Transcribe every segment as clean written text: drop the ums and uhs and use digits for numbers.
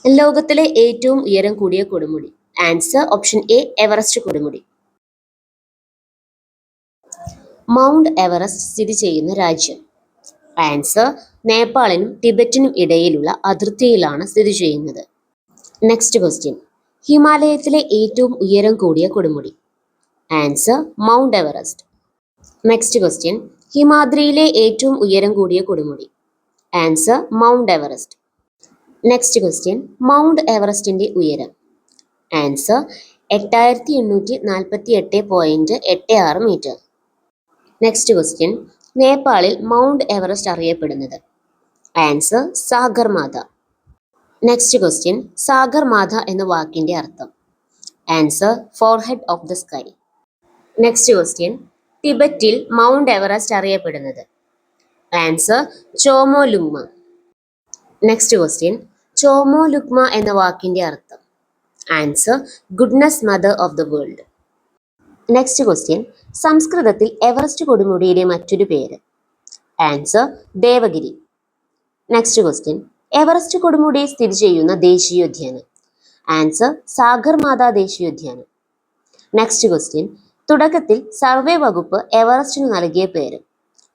ലോകത്തിലെ ഏറ്റവും ഉയരം കൂടിയ കൊടുമുടി. ആൻസർ ഓപ്ഷൻ എ എവറസ്റ്റ് കൊടുമുടി. മൗണ്ട് എവറസ്റ്റ് സ്ഥിതി ചെയ്യുന്ന രാജ്യം. ആൻസർ നേപ്പാളിനും ടിബറ്റിനും ഇടയിലുള്ള അതിർത്തിയിലാണ് സ്ഥിതി ചെയ്യുന്നത്. Next question. ഹിമാലയത്തിലെ ഏറ്റവും ഉയരം കൂടിയ കൊടുമുടി. Answer mount Everest. Next question. ഹിമാദ്രിയിലെ ഏറ്റവും ഉയരം കൂടിയ കൊടുമുടി. Answer mount Everest. Next question. Mount എവറസ്റ്റിന്റെ ഉയരം. Answer 8848.86 metre. Next question. നേപ്പാളിൽ മൗണ്ട് എവറസ്റ്റ് അറിയപ്പെടുന്നത്. Answer Sagarmatha. Next question. Sagarmatha എന്ന വാക്കിന്റെ അർത്ഥം. Answer forehead of the sky. Next question. ടിബറ്റിൽ മൗണ്ട് എവറസ്റ്റ് അറിയപ്പെടുന്നത്. Answer Chomolungma. Next question. Chomolungma എന്ന വാക്കിന്റെ അർത്ഥം. Answer goodness mother of the world. Next question. സംസ്കൃതത്തിൽ എവറസ്റ്റ് കൊടുമുടിയുടെ മറ്റൊരു പേര്. Answer Devagiri. Next question. Everest കൊടുമുടി സ്ഥിതി ചെയ്യുന്ന ദേശീയോദ്യാനം. ആൻസർ സാഗർമാത ദേശീയോദ്യാനം. Next question. തുടക്കത്തിൽ സർവേ വകുപ്പ് എവറസ്റ്റിന് നൽകിയ പേര്.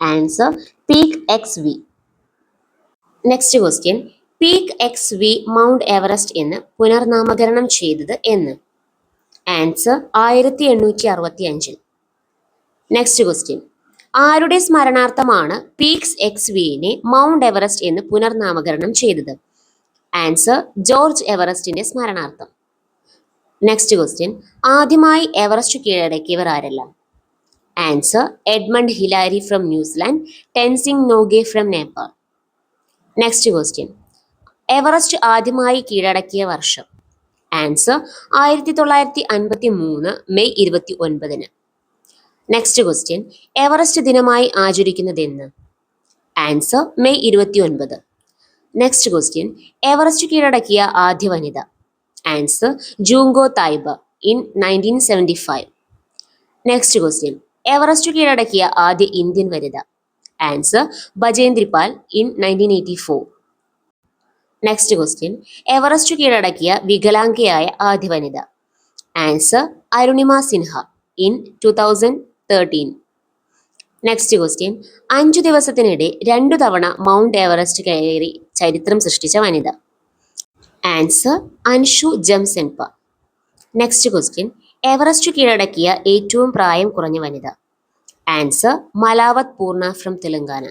Answer peak XV. Next question. Peak XV Mount Everest എന്ന് പുനർനാമകരണം ചെയ്തത് എന്ന്. ആൻസർ 1865. Next question. ആരുടെ സ്മരണാർത്ഥമാണ് പീക്സ് XVനെ മൗണ്ട് എവറസ്റ്റ് എന്ന് പുനർനാമകരണം ചെയ്തത്. ആൻസർ ജോർജ് എവറസ്റ്റിന്റെ സ്മരണാർത്ഥം. Next question. ആദ്യമായി എവറസ്റ്റ് കീഴടക്കിയവർ ആരെല്ലാം. Answer Edmund Hillary from New Zealand, Tenzing Norgay from Nepal. Next question. Everest ആദ്യമായി കീഴടക്കിയ വർഷം. Answer 1953 May 29. Next question. Everest ദിനമായി ആചരിക്കുന്നതെന്ന്. Answer May 29. Next question. Everest കീഴടക്കിയ ആദ്യ വനിത. Answer Junko Tabei in 1975. Next question. Everest കീഴടക്കിയ ആദ്യ ഇന്ത്യൻ വനിത. ആൻസർ ബജേന്ദ്രി പാൽ ഇൻ 1984. Next question. എവറസ്റ്റ് കീഴടക്കിയ വികലാംഗയായ ആദ്യ വനിത. Answer Arunima Sinha in 2013. Next question. 5 ദിവസത്തിനിടെ 2 തവണ മൗണ്ട് എവറസ്റ്റ് കയറി ചരിത്രം സൃഷ്ടിച്ച വനിത. Answer Anshu Jamsenpa. Next question. Everest കീഴടക്കിയ ഏറ്റവും പ്രായം കുറഞ്ഞ വനിത. ആൻസർ മലാവത് പൂർണ ഫ്രം തെലങ്കാന.